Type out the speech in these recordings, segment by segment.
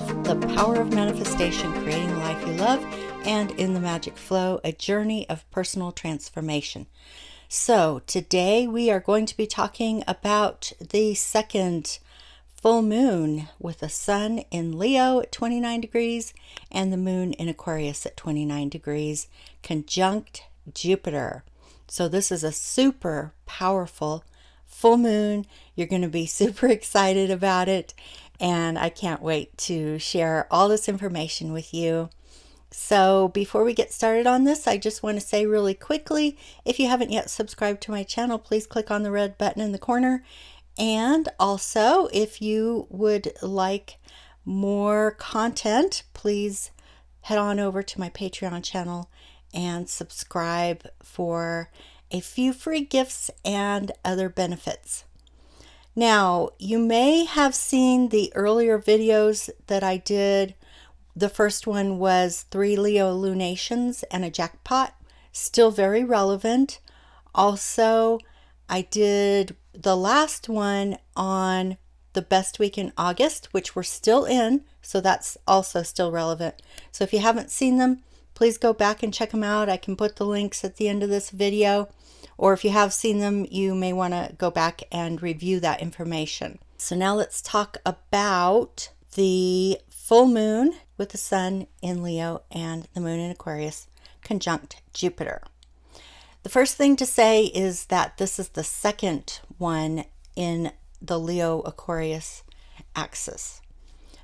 The Power of Manifestation, Creating the Life You Love, and In the Magic Flow, a journey of personal transformation. So today we are going to be talking about the second full moon with the sun in Leo at 29 degrees and the moon in Aquarius at 29 degrees, conjunct Jupiter. So this is a super powerful full moon. You're going to be super excited about it, and I can't wait to share all this information with you. So before we get started on this, I just want to say really quickly, if you haven't yet subscribed to my channel, please click on the red button in the corner. And also, if you would like more content, please head on over to my Patreon channel and subscribe for a few free gifts and other benefits. Now, you may have seen the earlier videos that I did. The first one was 3 Leo lunations and a jackpot, still very relevant. Also, I did the last one on the best week in August, which we're still in, so that's also still relevant. So if you haven't seen them, please go back and check them out. I can put the links at the end of this video, or if you have seen them, you may want to go back and review that information. So now let's talk about the full moon with the sun in Leo and the moon in Aquarius, conjunct Jupiter. The first thing to say is that this is the second one in the Leo-Aquarius axis.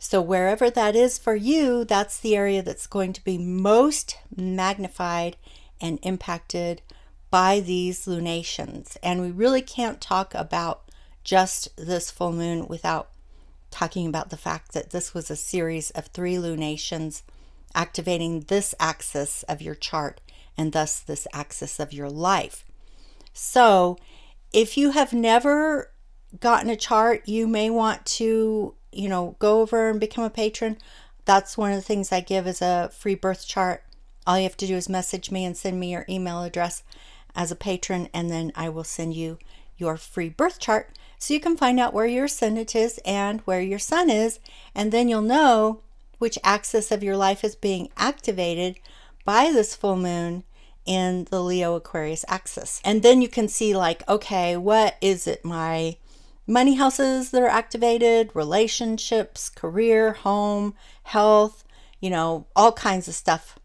So wherever that is for you, that's the area that's going to be most magnified and impacted by these lunations. And we really can't talk about just this full moon without talking about the fact that this was a series of 3 lunations activating this axis of your chart and thus this axis of your life. So if you have never gotten a chart, you may want to, go over and become a patron. That's one of the things I give as a free birth chart. All you have to do is message me and send me your email address as a patron, and then I will send you your free birth chart so you can find out where your ascendant is and where your sun is, and then you'll know which axis of your life is being activated by this full moon in the Leo Aquarius axis. And then you can see, like, okay, what is it? My money houses that are activated, relationships, career, home, health, all kinds of stuff.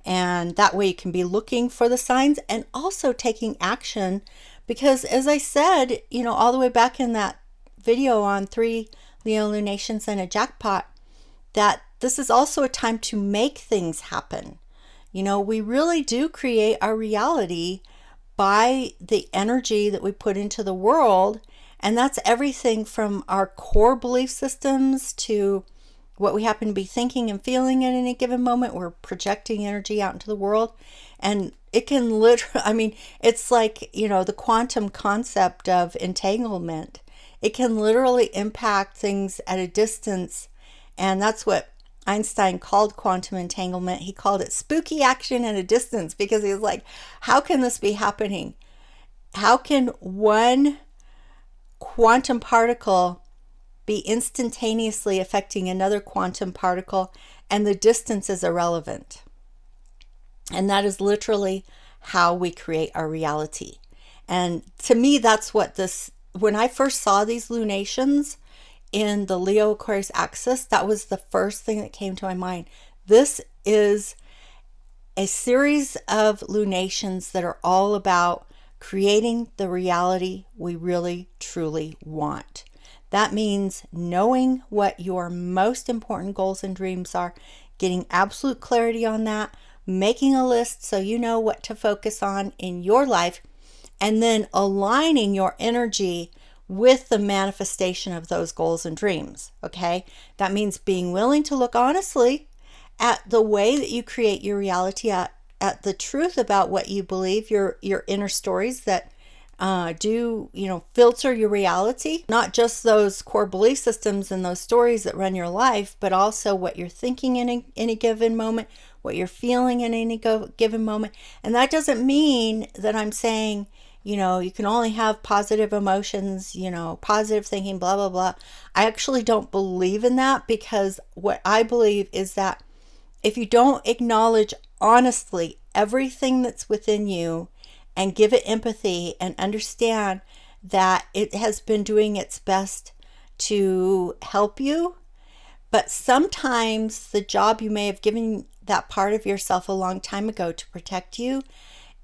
And that way you can be looking for the signs and also taking action, because as I said, all the way back in that video on 3 Leo lunations and a jackpot, that this is also a time to make things happen. We really do create our reality by the energy that we put into the world. And that's everything from our core belief systems to what we happen to be thinking and feeling at any given moment. We're projecting energy out into the world. And it can literally, it's like, the quantum concept of entanglement. It can literally impact things at a distance. And that's what Einstein called quantum entanglement. He called it spooky action at a distance, because he was like, how can this be happening? How can one quantum particle be instantaneously affecting another quantum particle and the distance is irrelevant? And that is literally how we create our reality. And to me, that's what when I first saw these lunations in the Leo Aquarius axis, that was the first thing that came to my mind. This is a series of lunations that are all about creating the reality we really truly want. That means knowing what your most important goals and dreams are, getting absolute clarity on that, making a list so you know what to focus on in your life, and then aligning your energy with the manifestation of those goals and dreams. Okay? That means being willing to look honestly at the way that you create your reality, at the truth about what you believe, your inner stories that do filter your reality, not just those core belief systems and those stories that run your life, but also what you're thinking in any given moment, what you're feeling in any given moment. And that doesn't mean that I'm saying you can only have positive emotions, positive thinking, blah, blah, blah. I actually don't believe in that, because what I believe is that if you don't acknowledge honestly everything that's within you and give it empathy and understand that it has been doing its best to help you, but sometimes the job you may have given that part of yourself a long time ago to protect you,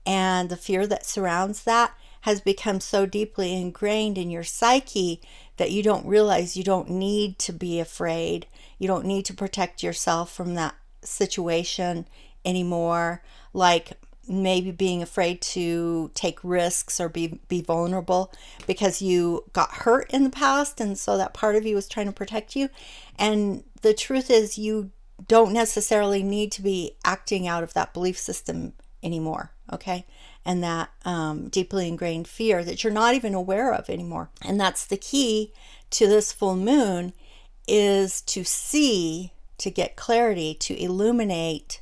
and the fear that surrounds that has become so deeply ingrained in your psyche that you don't realize you don't need to be afraid. You don't need to protect yourself from that situation anymore. Like maybe being afraid to take risks or be vulnerable because you got hurt in the past, and so that part of you was trying to protect you. And the truth is, you don't necessarily need to be acting out of that belief system anymore, okay? And that deeply ingrained fear that you're not even aware of anymore. And that's the key to this full moon, is to see, to get clarity, to illuminate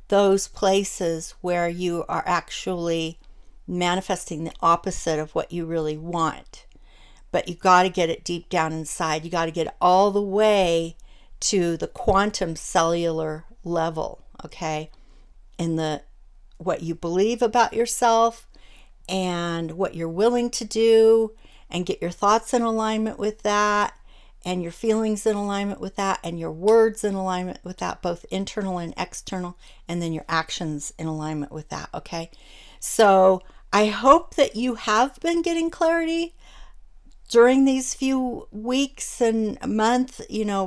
those places where you are actually manifesting the opposite of what you really want. But you got to get it deep down inside. You got to get it all the way to the quantum cellular level, okay? In the what you believe about yourself and what you're willing to do, and get your thoughts in alignment with that, and your feelings in alignment with that, and your words in alignment with that, both internal and external, and then your actions in alignment with that, okay? So I hope that you have been getting clarity during these few weeks and month,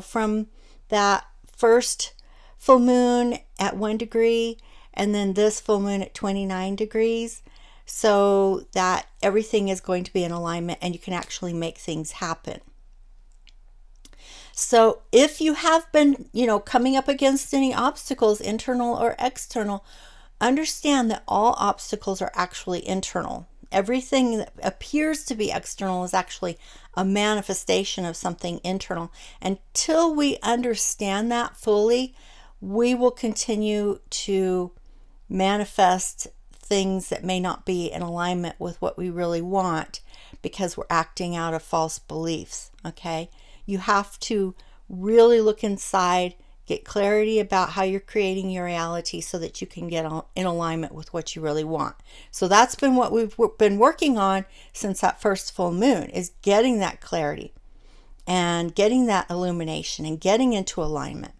from that first full moon at 1 degree, and then this full moon at 29 degrees, so that everything is going to be in alignment and you can actually make things happen. So if you have been, coming up against any obstacles, internal or external, understand that all obstacles are actually internal. Everything that appears to be external is actually a manifestation of something internal. Until we understand that fully, we will continue to manifest things that may not be in alignment with what we really want, because we're acting out of false beliefs, okay? You have to really look inside, get clarity about how you're creating your reality so that you can get in alignment with what you really want. So that's been what we've been working on since that first full moon, is getting that clarity and getting that illumination and getting into alignment.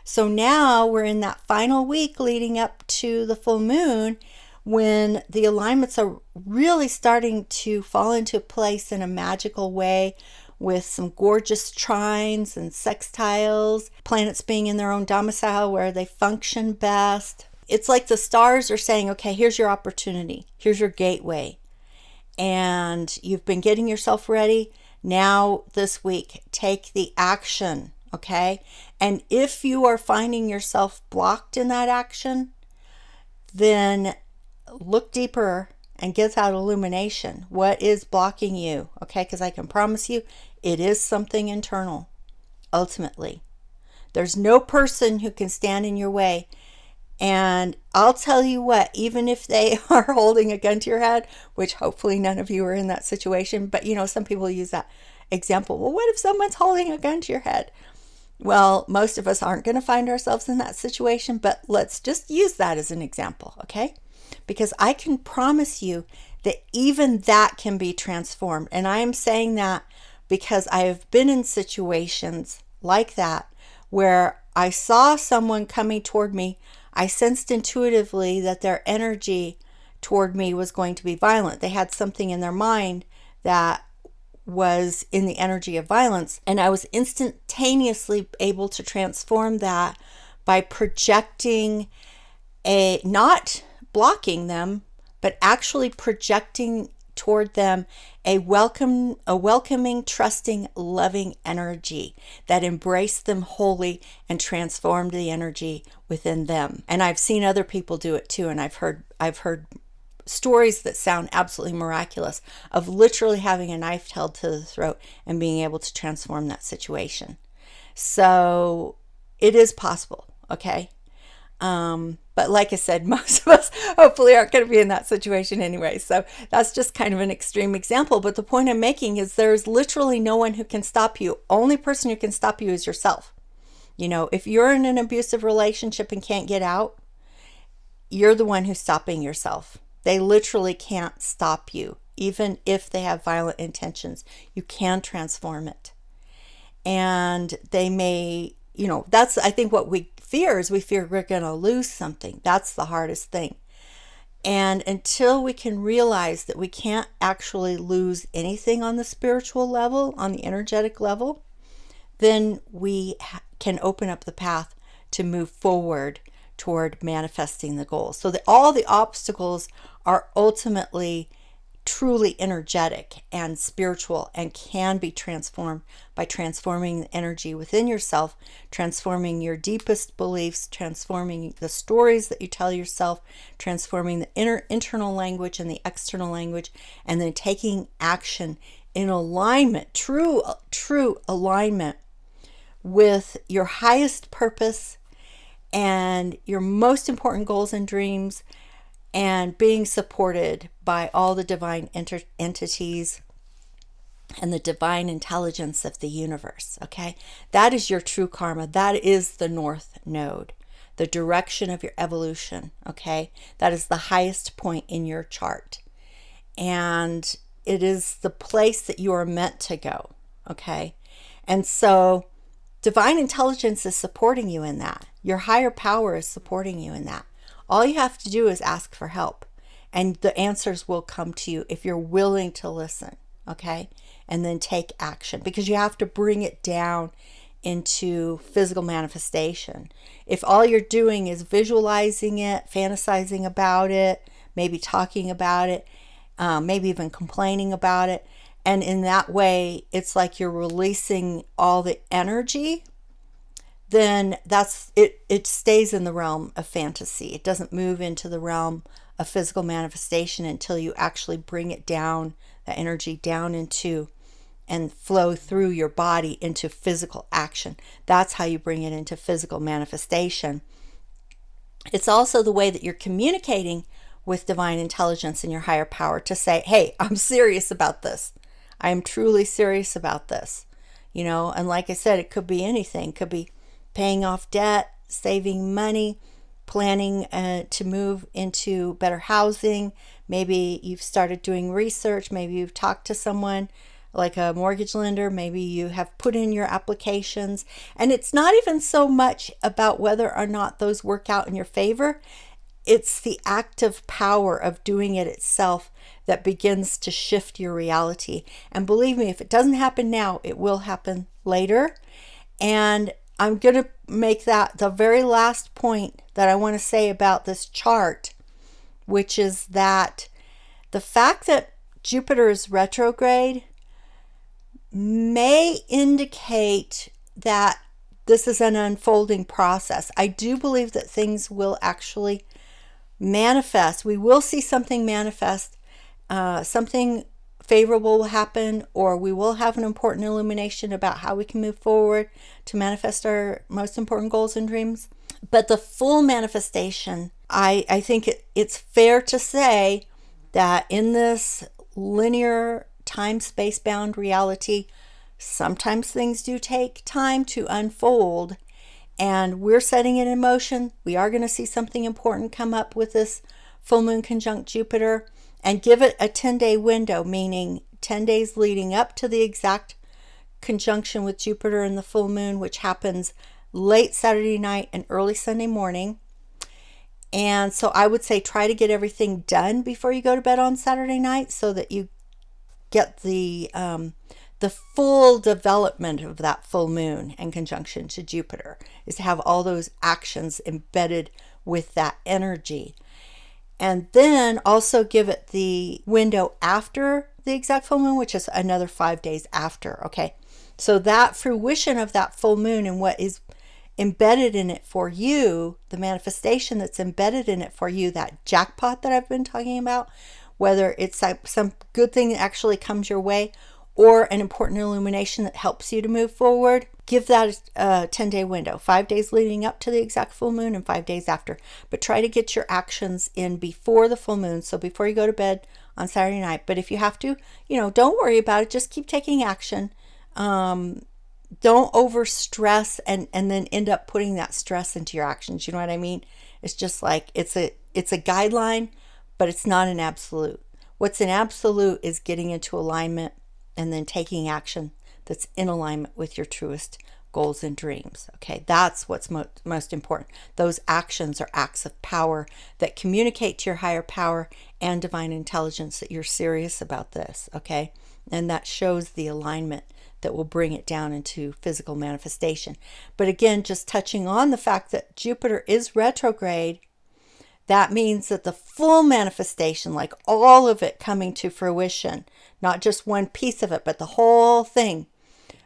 So now we're in that final week leading up to the full moon, when the alignments are really starting to fall into place in a magical way, with some gorgeous trines and sextiles, planets being in their own domicile where they function best. It's like the stars are saying, okay, here's your opportunity, here's your gateway, and you've been getting yourself ready. Now this week, take the action, okay? And if you are finding yourself blocked in that action, then look deeper and get that illumination. What is blocking you? Okay, because I can promise you, it is something internal, ultimately. There's no person who can stand in your way. And I'll tell you what, even if they are holding a gun to your head, which hopefully none of you are in that situation, but some people use that example. Well, what if someone's holding a gun to your head? Well, most of us aren't going to find ourselves in that situation, but let's just use that as an example, okay? Because I can promise you that even that can be transformed. And I am saying that because I have been in situations like that where I saw someone coming toward me. I sensed intuitively that their energy toward me was going to be violent. They had something in their mind that was in the energy of violence, and I was instantaneously able to transform that by projecting not blocking them, but actually projecting toward them a welcoming, trusting, loving energy that embraced them wholly and transformed the energy within them. And I've seen other people do it too, and I've heard stories that sound absolutely miraculous of literally having a knife held to the throat and being able to transform that situation. So it is possible, okay? But like I said, most of us hopefully aren't going to be in that situation anyway. So that's just kind of an extreme example. But the point I'm making is there's literally no one who can stop you. Only person who can stop you is yourself. If you're in an abusive relationship and can't get out, you're the one who's stopping yourself. They literally can't stop you. Even if they have violent intentions, you can transform it. And they may, that's, I think what we fear is we fear we're going to lose something. That's the hardest thing. And until we can realize that we can't actually lose anything on the spiritual level, on the energetic level, then we can open up the path to move forward toward manifesting the goals. So that all the obstacles are ultimately truly energetic and spiritual and can be transformed by transforming the energy within yourself, transforming your deepest beliefs, transforming the stories that you tell yourself, transforming the internal language and the external language, and then taking action in alignment, true alignment with your highest purpose and your most important goals and dreams, and being supported by all the divine entities and the divine intelligence of the universe. Okay, that is your true karma. That is the North Node, the direction of your evolution. Okay, that is the highest point in your chart, and it is the place that you are meant to go. Okay, and so divine intelligence is supporting you in that. Your higher power is supporting you in that. All you have to do is ask for help, and the answers will come to you if you're willing to listen, okay? And then take action, because you have to bring it down into physical manifestation. If all you're doing is visualizing it, fantasizing about it, maybe talking about it, maybe even complaining about it, and in that way, it's like you're releasing all the energy, then that's it. It stays in the realm of fantasy. It doesn't move into the realm of physical manifestation until you actually bring it down, the energy down into and flow through your body into physical action. That's how you bring it into physical manifestation. It's also the way that you're communicating with divine intelligence and your higher power to say, hey, I'm serious about this. I am truly serious about this. And like I said, it could be anything. It could be paying off debt, saving money, planning to move into better housing. Maybe you've started doing research. Maybe you've talked to someone like a mortgage lender. Maybe you have put in your applications. And it's not even so much about whether or not those work out in your favor. It's the active power of doing it itself that begins to shift your reality. And believe me, if it doesn't happen now, it will happen later. And I'm going to make that the very last point that I want to say about this chart, which is that the fact that Jupiter is retrograde may indicate that this is an unfolding process. I do believe that things will actually manifest. We will see something manifest, something favorable will happen, or we will have an important illumination about how we can move forward to manifest our most important goals and dreams. But the full manifestation, I think it's fair to say that in this linear time-space bound reality, sometimes things do take time to unfold, and we're setting it in motion. We are going to see something important come up with this full moon conjunct Jupiter, and give it a 10-day window, meaning 10 days leading up to the exact conjunction with Jupiter and the full moon, which happens late Saturday night and early Sunday morning. And so I would say try to get everything done before you go to bed on Saturday night so that you get the full development of that full moon and conjunction to Jupiter, is to have all those actions embedded with that energy. And then also give it the window after the exact full moon, which is another 5 days after. Okay, so that fruition of that full moon and what is embedded in it for you, the manifestation that's embedded in it for you, that jackpot that I've been talking about, whether it's some good thing that actually comes your way, or an important illumination that helps you to move forward, give that a 10-day window, 5 days leading up to the exact full moon and 5 days after. But try to get your actions in before the full moon, so before you go to bed on Saturday night. But if you have to, don't worry about it. Just keep taking action. Don't over stress and then end up putting that stress into your actions. You know what I mean? It's just like it's a guideline, but it's not an absolute. What's an absolute is getting into alignment and then taking action that's in alignment with your truest goals and dreams. Okay, that's what's most important. Those actions are acts of power that communicate to your higher power and divine intelligence that you're serious about this. Okay, and that shows the alignment that will bring it down into physical manifestation. But again, just touching on the fact that Jupiter is retrograde, that means that the full manifestation, like all of it coming to fruition, not just one piece of it, but the whole thing,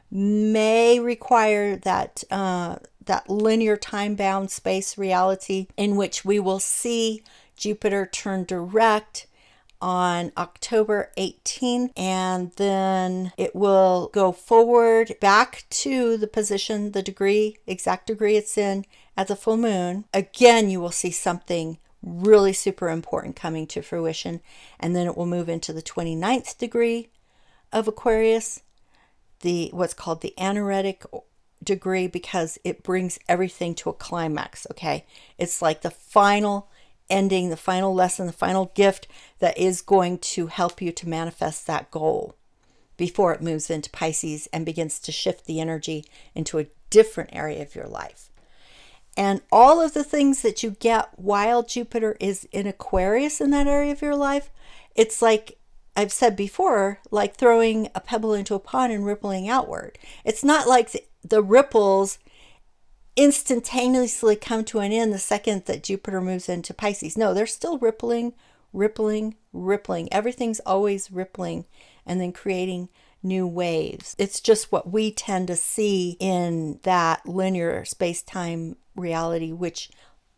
may require that linear time-bound space reality in which we will see Jupiter turn direct on October 18th, and then it will go forward back to the position, the degree, exact degree it's in at the full moon. Again, you will see something really super important coming to fruition, and then it will move into the 29th degree of Aquarius, what's called the anaretic degree, because it brings everything to a climax. Okay, it's like the final ending, the final lesson, the final gift that is going to help you to manifest that goal before it moves into Pisces and begins to shift the energy into a different area of your life. And all of the things that you get while Jupiter is in Aquarius in that area of your life, it's like I've said before, like throwing a pebble into a pond and rippling outward. It's not like the ripples instantaneously come to an end the second that Jupiter moves into Pisces. No, they're still rippling, rippling, rippling. Everything's always rippling and then creating new waves. It's just what we tend to see in that linear space-time reality, which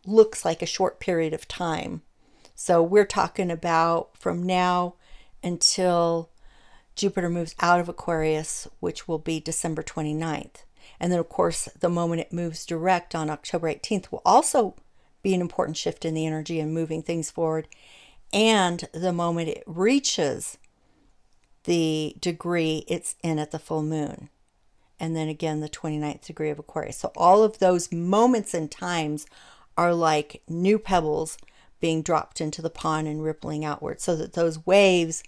looks like a short period of time. So we're talking about from now until Jupiter moves out of Aquarius, which will be December 29th. And then, of course, the moment it moves direct on October 18th will also be an important shift in the energy and moving things forward. And the moment it reaches the degree it's in at the full moon. And then again, the 29th degree of Aquarius. So all of those moments and times are like new pebbles being dropped into the pond and rippling outward, so that those waves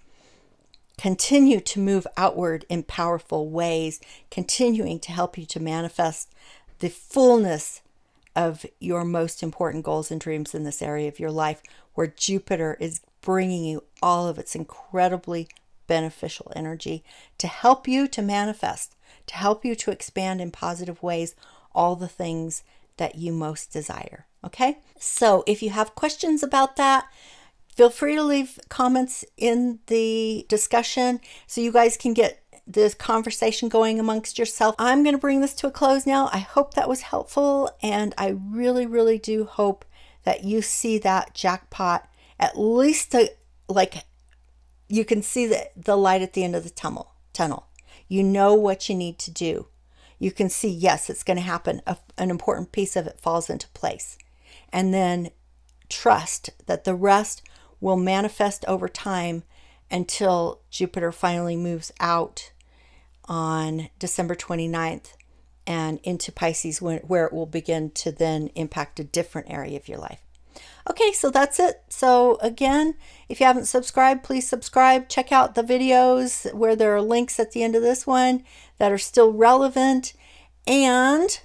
continue to move outward in powerful ways, continuing to help you to manifest the fullness of your most important goals and dreams in this area of your life, where Jupiter is bringing you all of its incredibly beneficial energy to help you to manifest, to help you to expand in positive ways all the things that you most desire. Okay? So if you have questions about that, feel free to leave comments in the discussion so you guys can get this conversation going amongst yourself. I'm going to bring this to a close now. I hope that was helpful, and I really, really do hope that you see that jackpot, at least like you can see the light at the end of the tunnel. You know what you need to do. You can see, yes, it's going to happen. An important piece of it falls into place. And then trust that the rest will manifest over time until Jupiter finally moves out on December 29th and into Pisces, where it will begin to then impact a different area of your life. Okay, so that's it. So again, if you haven't subscribed, please subscribe. Check out the videos where there are links at the end of this one that are still relevant. And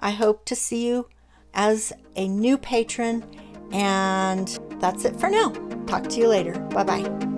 I hope to see you as a new patron. And that's it for now. Talk to you later. Bye-bye.